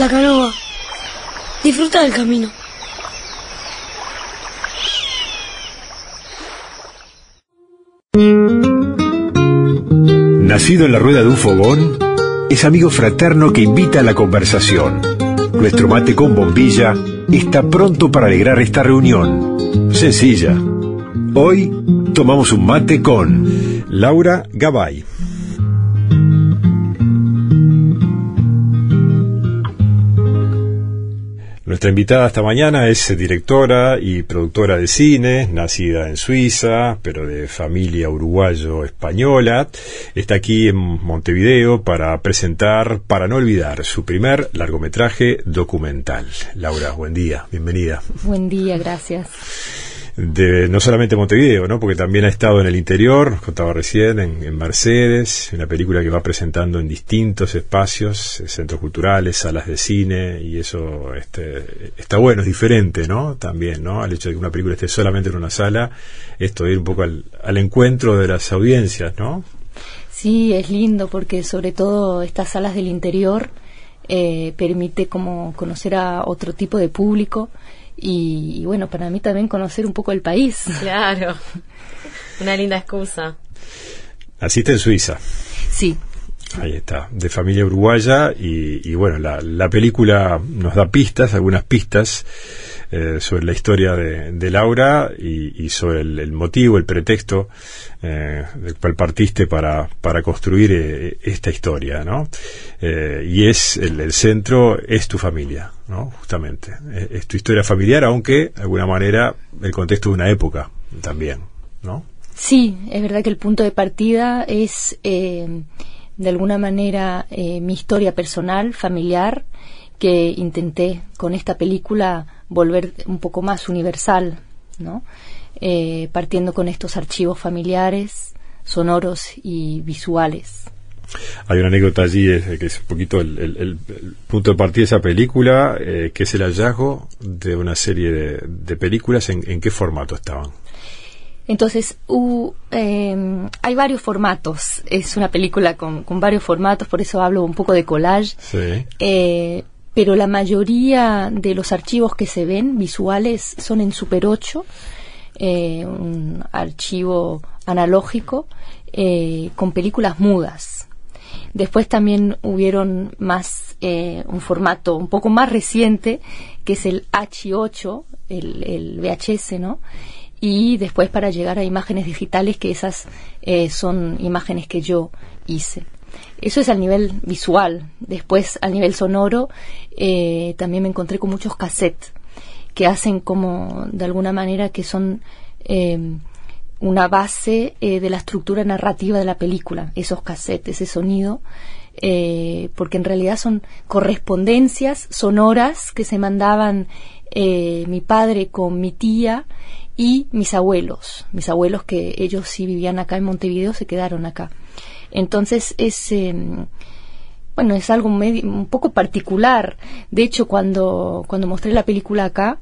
la canoa. Disfruta del camino. Nacido en la rueda de un fogón, es amigo fraterno que invita a la conversación. Nuestro mate con bombilla está pronto para alegrar esta reunión. Sencilla. Hoy tomamos un mate con Laura Gabay. Nuestra invitada esta mañana es directora y productora de cine, nacida en Suiza, pero de familia uruguayo-española. Está aquí en Montevideo para presentar Para no olvidar, su primer largometraje documental. Laura, buen día, bienvenida. Buen día, gracias. No solamente Montevideo, ¿no? Porque también ha estado en el interior, nos contaba recién, en Mercedes, una película que va presentando en distintos espacios, centros culturales, salas de cine, y eso está bueno, es diferente, ¿no? También, ¿no? Al hecho de que una película esté solamente en una sala, esto de ir un poco al encuentro de las audiencias, ¿no? Sí, es lindo porque sobre todo estas salas del interior permite como conocer a otro tipo de público. Y bueno, para mí también conocer un poco el país. Claro, una linda excusa. Naciste en Suiza. Sí. Ahí está, de familia uruguaya y bueno, la película nos da pistas, algunas pistas sobre la historia de Laura y sobre el motivo, el pretexto del cual partiste para construir esta historia, ¿no? Y es el centro es tu familia, ¿no? Justamente, es tu historia familiar, aunque de alguna manera el contexto de una época también, ¿no? Sí, es verdad que el punto de partida es de alguna manera mi historia personal, familiar, que intenté con esta película volver un poco más universal, ¿no? Partiendo con estos archivos familiares, sonoros y visuales. Hay una anécdota allí que es un poquito el punto de partida de esa película, que es el hallazgo de una serie de películas. ¿En qué formato estaban? Entonces, hay varios formatos. Es una película con varios formatos, por eso hablo un poco de collage. Sí. Pero la mayoría de los archivos que se ven visuales son en Super 8, un archivo analógico con películas mudas. Después también hubieron más un formato un poco más reciente, que es el H8, el VHS, ¿no? Y después para llegar a imágenes digitales, que esas son imágenes que yo hice. Eso es al nivel visual. Después, al nivel sonoro, también me encontré con muchos cassettes que hacen como, de alguna manera, que son una base de la estructura narrativa de la película, esos cassettes, ese sonido, porque en realidad son correspondencias sonoras que se mandaban mi padre con mi tía y mis abuelos que ellos sí vivían acá en Montevideo, se quedaron acá. Entonces es es algo un poco particular. De hecho, cuando mostré la película acá,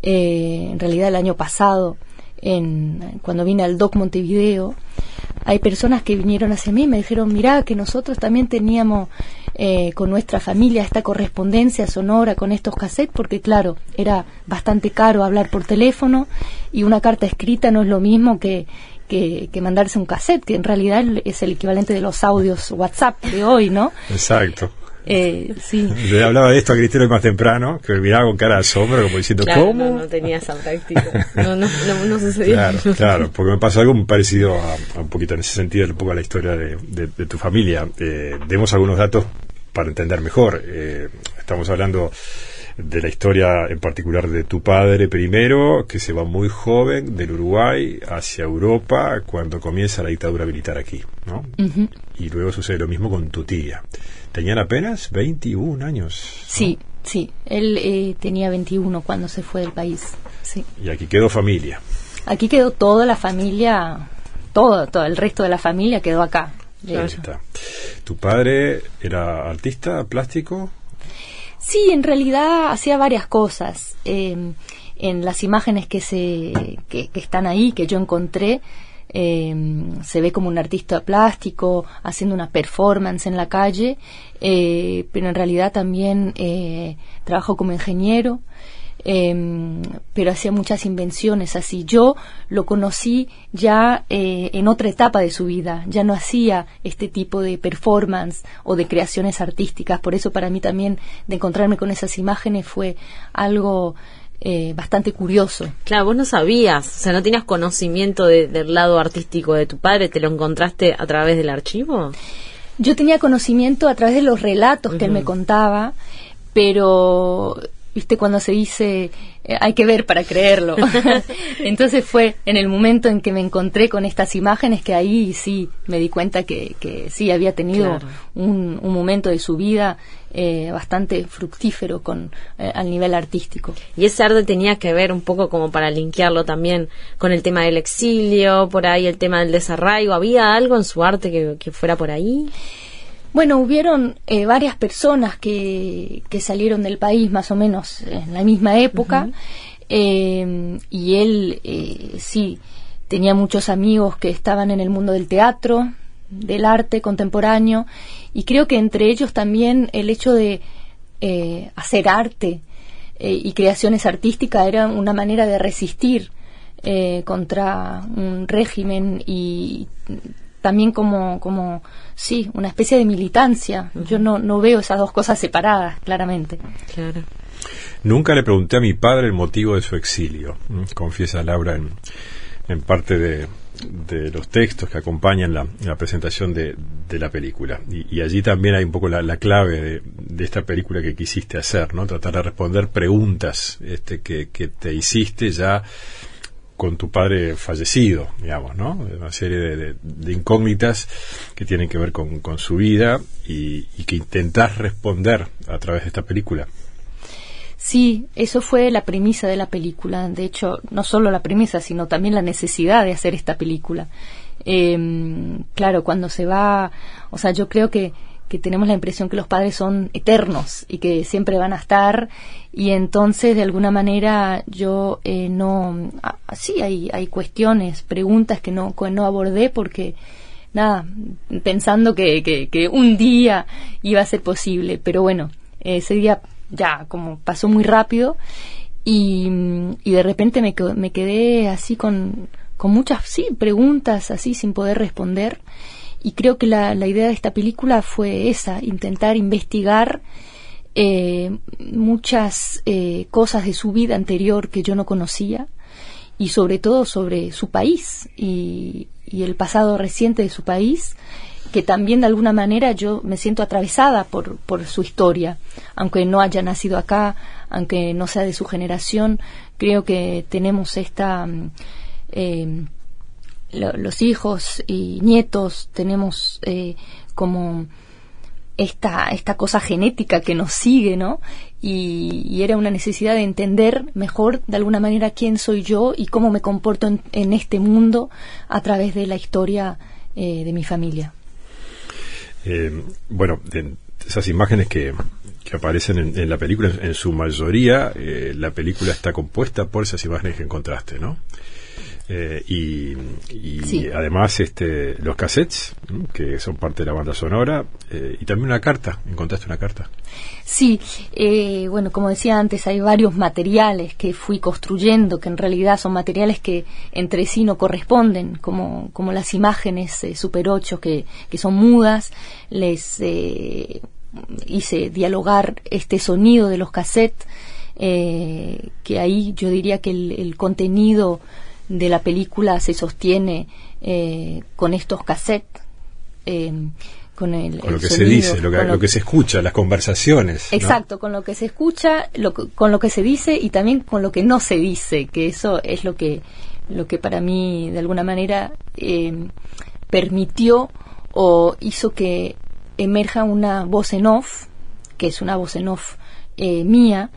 en realidad el año pasado, cuando vine al Doc Montevideo, hay personas que vinieron hacia mí y me dijeron: mirá, que nosotros también teníamos con nuestra familia esta correspondencia sonora con estos cassettes, porque claro, era bastante caro hablar por teléfono y una carta escrita no es lo mismo que mandarse un cassette, que en realidad es el equivalente de los audios WhatsApp de hoy, ¿no? Exacto. Sí. Le hablaba de esto a Cristina hoy más temprano, que me miraba con cara de asombro, como diciendo, claro, ¿cómo? No tenía esa práctica. No sucedía. Claro, porque me pasó algo muy parecido a un poquito en ese sentido, un poco a la historia de tu familia. Demos algunos datos para entender mejor. Estamos hablando de la historia en particular de tu padre primero, que se va muy joven del Uruguay hacia Europa cuando comienza la dictadura militar aquí, ¿no? Uh-huh. Y luego sucede lo mismo con tu tía. Tenían apenas 21 años, ¿no? Sí, él tenía 21 cuando se fue del país, sí. Y aquí quedó familia. Aquí quedó toda la familia, todo el resto de la familia quedó acá. Ahí está. ¿Tu padre era artista plástico? Sí, en realidad hacía varias cosas. En las imágenes que están ahí, que yo encontré, se ve como un artista plástico haciendo una performance en la calle, pero en realidad también trabajó como ingeniero, pero hacía muchas invenciones así. Yo lo conocí ya en otra etapa de su vida, ya no hacía este tipo de performance o de creaciones artísticas, por eso para mí también de encontrarme con esas imágenes fue algo bastante curioso. Claro, vos no sabías, o sea, no tenías conocimiento del lado artístico de tu padre, ¿te lo encontraste a través del archivo? Yo tenía conocimiento a través de los relatos que él me contaba, pero viste cuando se dice hay que ver para creerlo. Entonces fue en el momento en que me encontré con estas imágenes que ahí sí me di cuenta que sí había tenido un momento de su vida bastante fructífero al nivel artístico. Y ese arte tenía que ver un poco como para linkearlo también con el tema del exilio, por ahí el tema del desarraigo. ¿Había algo en su arte que fuera por ahí? Bueno, hubieron varias personas que salieron del país más o menos en la misma época, y él sí tenía muchos amigos que estaban en el mundo del teatro, del arte contemporáneo, y creo que entre ellos también el hecho de hacer arte y creaciones artísticas era una manera de resistir contra un régimen y también como sí, una especie de militancia. Yo no veo esas dos cosas separadas, claramente. Claro. Nunca le pregunté a mi padre el motivo de su exilio, confiesa Laura en parte de los textos que acompañan la presentación de la película. Y allí también hay un poco la clave de esta película que quisiste hacer, ¿no? Tratar de responder preguntas que te hiciste ya con tu padre fallecido, digamos, ¿no? Una serie de incógnitas que tienen que ver con su vida y que intentás responder a través de esta película. Sí, eso fue la premisa de la película. De hecho, no solo la premisa, sino también la necesidad de hacer esta película. Claro, cuando se va... O sea, yo creo que tenemos la impresión que los padres son eternos y que siempre van a estar, y entonces de alguna manera yo no... sí, hay cuestiones, preguntas que no abordé porque, nada, pensando que un día iba a ser posible, pero bueno, ese día ya como pasó muy rápido y de repente me quedé así con muchas preguntas así sin poder responder. Y creo que la idea de esta película fue esa, intentar investigar muchas cosas de su vida anterior que yo no conocía, y sobre todo sobre su país y el pasado reciente de su país, que también de alguna manera yo me siento atravesada por su historia, aunque no haya nacido acá, aunque no sea de su generación. Creo que tenemos esta... los hijos y nietos tenemos como esta cosa genética que nos sigue, ¿no? Y era una necesidad de entender mejor de alguna manera quién soy yo y cómo me comporto en este mundo a través de la historia de mi familia. Bueno, esas imágenes que aparecen en la película, en su mayoría la película está compuesta por esas imágenes que encontraste, ¿no? Y sí. Además los cassettes, que son parte de la banda sonora, y también una carta. ¿Encontraste una carta? Sí, bueno, como decía antes, hay varios materiales que fui construyendo, que en realidad son materiales que entre sí no corresponden, como las imágenes Super 8 que son mudas. Les hice dialogar este sonido de los cassettes, que ahí yo diría que el contenido de la película se sostiene con estos cassettes, con lo que sonido, se dice, lo que se escucha, las conversaciones. Exacto, ¿no? Con lo que se escucha, con lo que se dice y también con lo que no se dice, que eso es lo que para mí de alguna manera permitió o hizo que emerja una voz en off, que es una voz en off mía,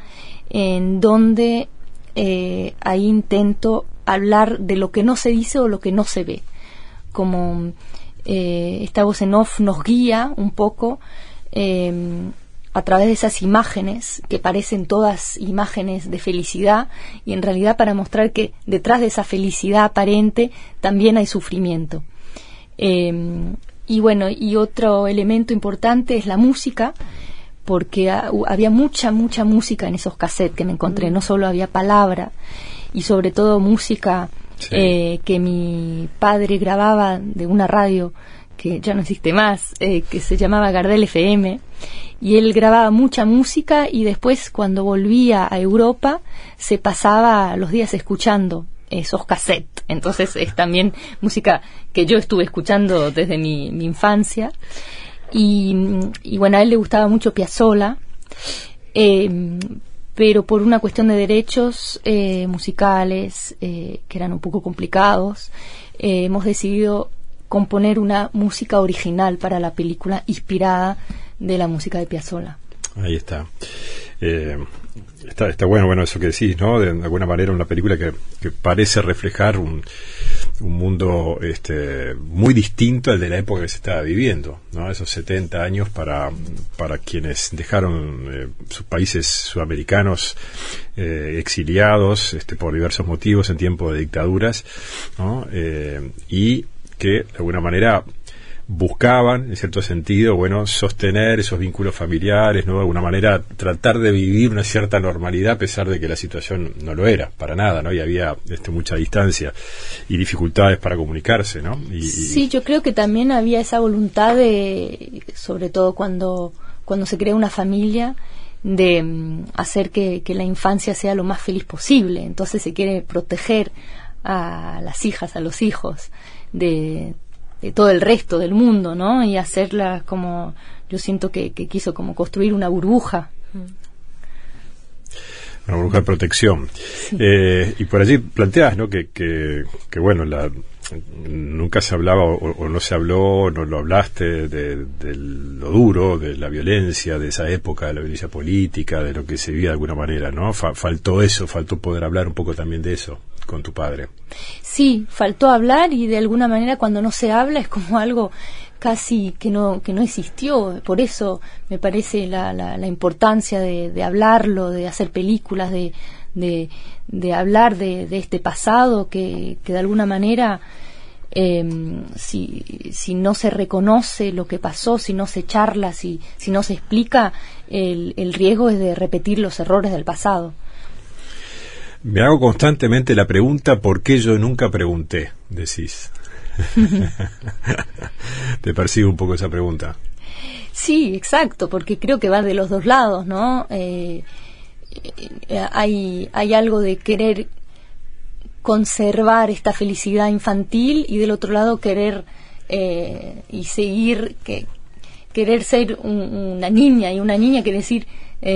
en donde ahí intento hablar de lo que no se dice o lo que no se ve, como esta voz en off nos guía un poco a través de esas imágenes que parecen todas imágenes de felicidad, y en realidad para mostrar que detrás de esa felicidad aparente también hay sufrimiento. Y bueno, y otro elemento importante es la música, porque había mucha música en esos cassettes que me encontré. No solo había palabra, y sobre todo música que mi padre grababa de una radio que ya no existe más, que se llamaba Gardel FM, y él grababa mucha música, y después cuando volvía a Europa se pasaba los días escuchando esos cassettes. Entonces es también música que yo estuve escuchando desde mi infancia, y bueno, a él le gustaba mucho Piazzolla, pero por una cuestión de derechos musicales que eran un poco complicados, hemos decidido componer una música original para la película inspirada de la música de Piazzolla. Ahí está. Está bueno eso que decís, ¿no? De alguna manera una película que parece reflejar un mundo muy distinto al de la época que se estaba viviendo, ¿no? Esos 70 años para quienes dejaron sus países sudamericanos exiliados por diversos motivos en tiempos de dictaduras, ¿no? Y que de alguna manera buscaban, en cierto sentido, sostener esos vínculos familiares, ¿no? De alguna manera tratar de vivir una cierta normalidad a pesar de que la situación no lo era, para nada, ¿no? Y había mucha distancia y dificultades para comunicarse, ¿no? Sí, yo creo que también había esa voluntad de, sobre todo cuando se crea una familia, de hacer que la infancia sea lo más feliz posible. Entonces se quiere proteger a las hijas, a los hijos de todo el resto del mundo, ¿no? Y hacerla como, yo siento que quiso como construir una burbuja. Una burbuja de protección. Sí. Y por allí planteas, ¿no? Que bueno, nunca se hablaba o no se habló, no lo hablaste de lo duro, de la violencia, de esa época, de la violencia política, de lo que se vivía de alguna manera, ¿no? Faltó poder hablar un poco también de eso con tu padre. Sí, faltó hablar, y de alguna manera cuando no se habla es como algo casi que no existió. Por eso me parece la importancia de hablarlo, de hacer películas, de hablar de este pasado que de alguna manera si no se reconoce lo que pasó, si no se charla, si no se explica, el riesgo es de repetir los errores del pasado. Me hago constantemente la pregunta ¿por qué yo nunca pregunté? Decís. ¿Te persigue un poco esa pregunta? Sí, exacto, porque creo que va de los dos lados, ¿no? Hay algo de querer conservar esta felicidad infantil, y del otro lado querer y seguir, querer ser una niña, y una niña quiere decir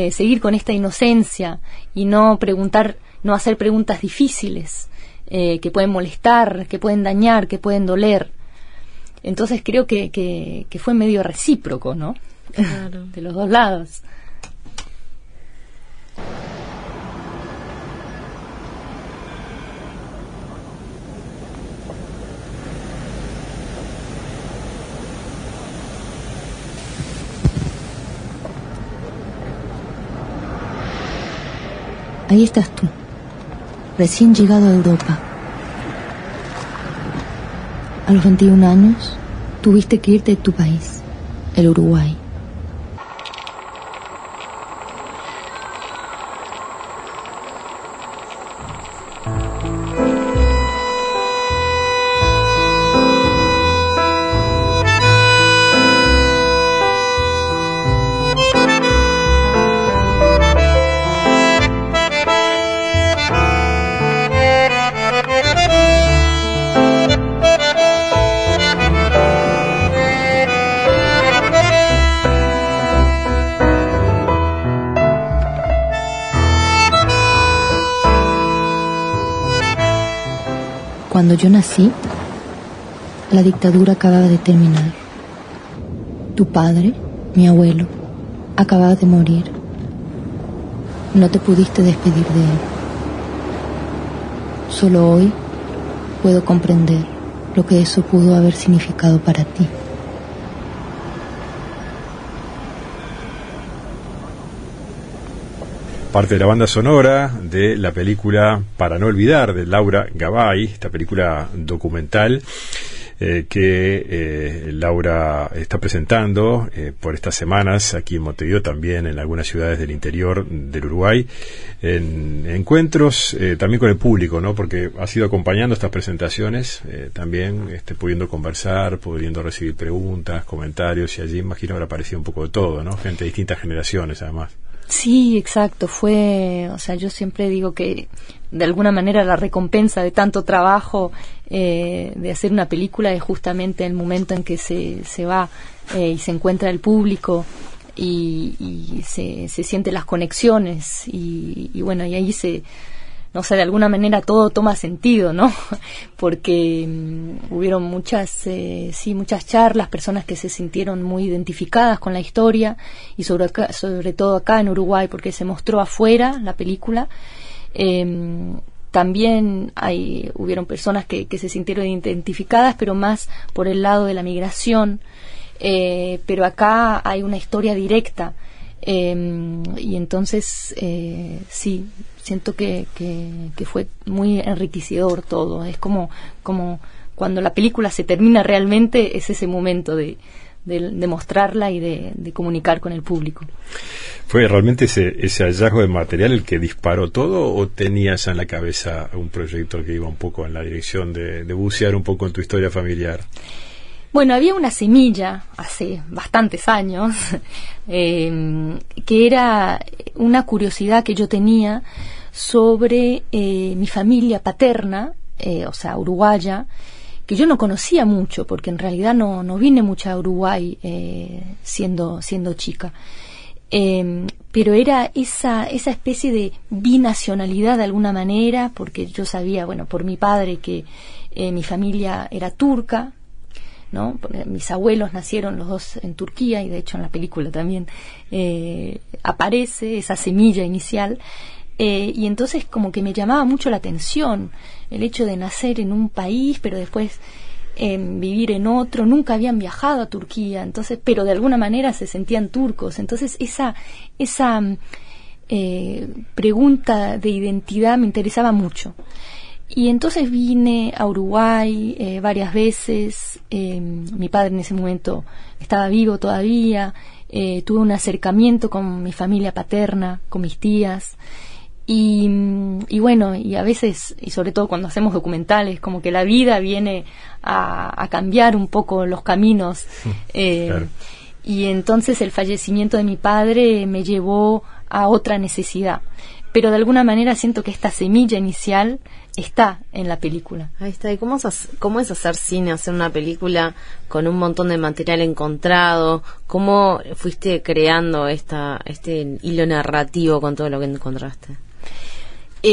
seguir con esta inocencia y no hacer preguntas difíciles que pueden molestar, que pueden dañar, que pueden doler. Entonces creo que fue medio recíproco, ¿no? Claro. De los dos lados. Ahí estás tú, recién llegado a Europa. A los 21 años, tuviste que irte de tu país, el Uruguay. Cuando yo nací, la dictadura acababa de terminar. Tu padre, mi abuelo, acababa de morir. No te pudiste despedir de él. Solo hoy puedo comprender lo que eso pudo haber significado para ti. parte de la banda sonora de la película Para no olvidar, de Laura Gabay, esta película documental que Laura está presentando por estas semanas aquí en Montevideo, también en algunas ciudades del interior del Uruguay, en encuentros también con el público, ¿no? Porque has ido acompañando estas presentaciones, también pudiendo conversar, pudiendo recibir preguntas, comentarios, y allí imagino habrá aparecido un poco de todo, ¿no? Gente de distintas generaciones, además. Sí, exacto, o sea, yo siempre digo que de alguna manera la recompensa de tanto trabajo de hacer una película es justamente el momento en que se va y se encuentra el público y se sienten las conexiones y bueno, y ahí no sé, de alguna manera todo toma sentido, ¿no? Porque hubieron muchas charlas, personas que se sintieron muy identificadas con la historia y sobre todo acá en Uruguay, porque se mostró afuera la película. También hubieron personas que se sintieron identificadas, pero más por el lado de la migración. Pero acá hay una historia directa. Y entonces, sí, siento que fue muy enriquecedor todo. Es como cuando la película se termina realmente, es ese momento de mostrarla y de comunicar con el público. ¿Fue realmente ese hallazgo de material el que disparó todo, o tenías en la cabeza un proyecto que iba un poco en la dirección de bucear un poco en tu historia familiar? Bueno, había una semilla hace bastantes años que era una curiosidad que yo tenía sobre mi familia paterna, o sea, uruguaya, que yo no conocía mucho, porque en realidad no vine mucho a Uruguay siendo chica. Pero era esa especie de binacionalidad de alguna manera, porque yo sabía, bueno, por mi padre, que mi familia era turca, ¿no? Mis abuelos nacieron los dos en Turquía, y de hecho en la película también aparece esa semilla inicial, y entonces como que me llamaba mucho la atención el hecho de nacer en un país, pero después vivir en otro. Nunca habían viajado a Turquía, entonces, pero de alguna manera se sentían turcos. Entonces esa pregunta de identidad me interesaba mucho. Y entonces vine a Uruguay varias veces. Mi padre en ese momento estaba vivo todavía. Tuve un acercamiento con mi familia paterna, con mis tías. Y bueno, y a veces, y sobre todo cuando hacemos documentales, como que la vida viene a cambiar un poco los caminos. Claro. Y entonces el fallecimiento de mi padre me llevó a otra necesidad. Pero de alguna manera siento que esta semilla inicial está en la película. Ahí está. ¿Y cómo es hacer cine, hacer una película con un montón de material encontrado? ¿Cómo fuiste creando este hilo narrativo con todo lo que encontraste?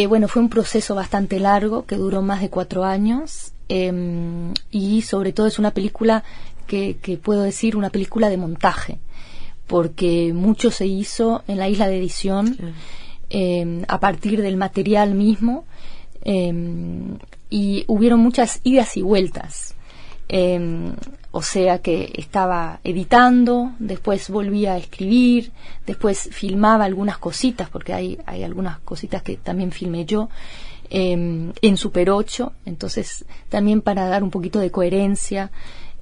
Bueno, fue un proceso bastante largo que duró más de 4 años, y sobre todo es una película que puedo decir una película de montaje, porque mucho se hizo en la isla de edición. A partir del material mismo, y hubieron muchas idas y vueltas, o sea que estaba editando, después volvía a escribir, después filmaba algunas cositas, porque hay algunas cositas que también filmé yo en Super 8, entonces también para dar un poquito de coherencia.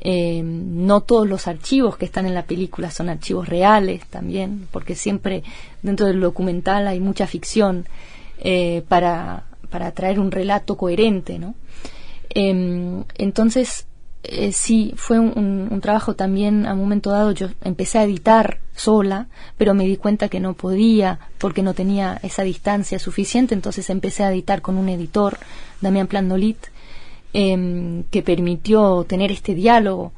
No todos los archivos que están en la película son archivos reales también, porque siempre dentro del documental hay mucha ficción para traer un relato coherente, ¿no? Entonces sí, fue un trabajo también. A un momento dado yo empecé a editar sola, pero me di cuenta que no podía porque no tenía esa distancia suficiente, entonces empecé a editar con un editor, Damián Plandolit, que permitió tener este diálogo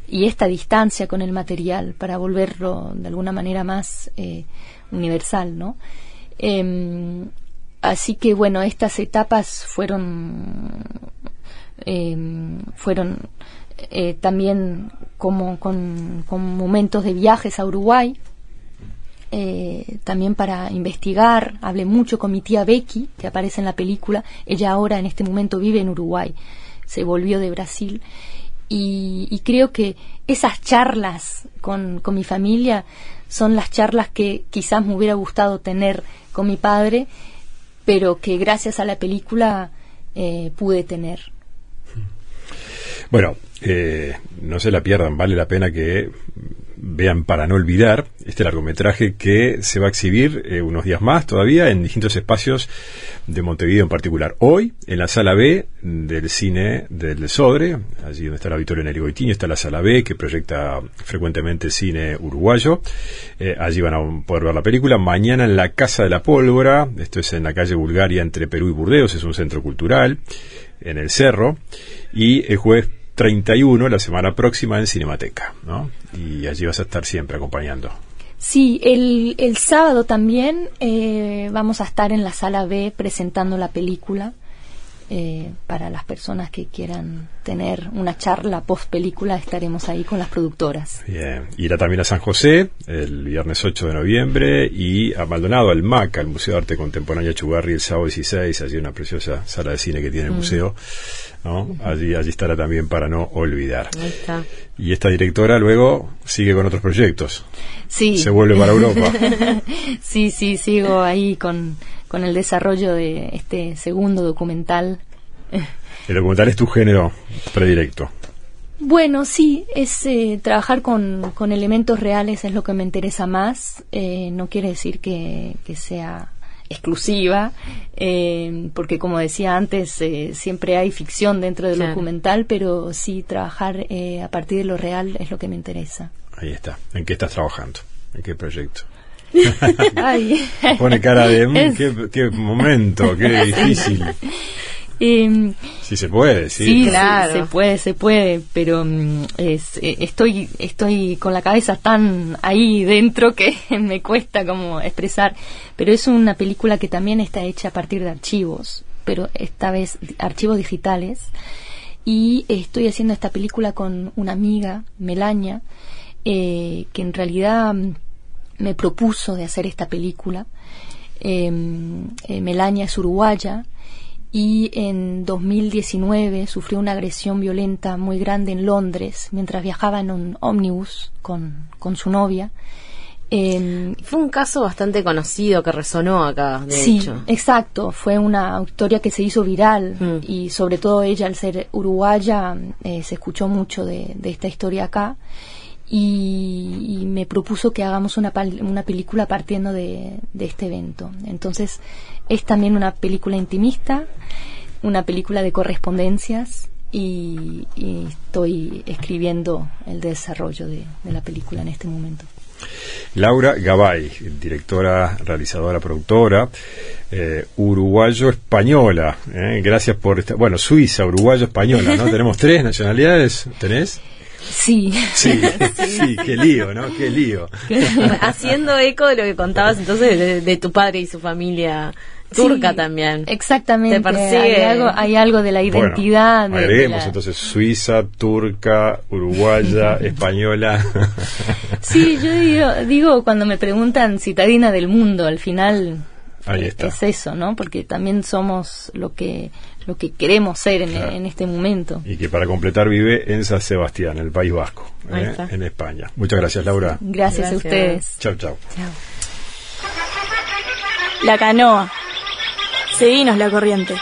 y esta distancia con el material para volverlo de alguna manera más universal, ¿no? Así que bueno, estas etapas fueron también como con momentos de viajes a Uruguay, también para investigar. Hablé mucho con mi tía Becky, que aparece en la película. Ella ahora en este momento vive en Uruguay, se volvió de Brasil, y creo que esas charlas con mi familia son las charlas que quizás me hubiera gustado tener con mi padre, pero que gracias a la película pude tener. Bueno, no se la pierdan, vale la pena que vean Para no olvidar, este largometraje que se va a exhibir unos días más todavía en distintos espacios de Montevideo en particular. Hoy, en la sala B del cine del Sodre, allí donde está el auditorio Neri Goitiño, está la sala B que proyecta frecuentemente cine uruguayo. Allí van a poder ver la película. Mañana en la Casa de la Pólvora, esto es en la calle Bulgaria entre Perú y Burdeos, es un centro cultural, en el Cerro. Y el jueves 31, la semana próxima, en Cinemateca, ¿no? Y allí vas a estar siempre acompañando. Sí, el sábado también vamos a estar en la sala B presentando la película para las personas que quieran tener una charla post película. Estaremos ahí con las productoras. Bien, irá también a San José el viernes 8 de noviembre y a Maldonado, al MAC, al Museo de Arte Contemporáneo Chugarri, el sábado 16, allí una preciosa sala de cine que tiene el museo, ¿no? Allí estará también Para no olvidar. Ahí está. Y esta directora luego sigue con otros proyectos. Sí. Se vuelve para Europa. Sí, sigo ahí con el desarrollo de este segundo documental. El documental es tu género predilecto. Bueno, sí, es trabajar con elementos reales es lo que me interesa más. No quiere decir que sea exclusiva, porque como decía antes, siempre hay ficción dentro del documental, pero sí trabajar a partir de lo real es lo que me interesa. Ahí está. ¿En qué estás trabajando? ¿En qué proyecto? Ay. Pone cara de qué momento, qué difícil. Sí se puede, sí. Sí, claro. Se puede, pero estoy con la cabeza tan ahí dentro que me cuesta como expresar. Pero es una película que también está hecha a partir de archivos, pero esta vez archivos digitales. Y estoy haciendo esta película con una amiga, Melania, que en realidad me propuso de hacer esta película. Melania es uruguaya y en 2019 sufrió una agresión violenta muy grande en Londres mientras viajaba en un ómnibus con su novia. Fue un caso bastante conocido que resonó acá, de hecho. Sí, exacto. Fue una historia que se hizo viral y sobre todo ella, al ser uruguaya, se escuchó mucho de esta historia acá. Y me propuso que hagamos una película partiendo de este evento. Entonces es también una película intimista, una película de correspondencias y estoy escribiendo el desarrollo de la película en este momento. Laura Gabay, directora, realizadora, productora, uruguayo-española. Gracias por esta... Bueno, suiza, uruguayo-española, ¿no? Tenemos 3 nacionalidades, ¿tenés? Sí, qué lío, ¿no? Qué lío. Haciendo eco de lo que contabas entonces de tu padre y su familia turca también. Exactamente. ¿Te persigue? Hay algo de la identidad. Bueno, agreguemos entonces suiza, turca, uruguaya, española. Sí, yo digo cuando me preguntan citadina del mundo, al final es eso, ¿no? Porque también somos lo que queremos ser en este momento. Y que para completar vive en San Sebastián, el País Vasco, en España. Muchas gracias, Laura. Gracias a ustedes. Chau. Chao. La canoa. Seguinos la corriente.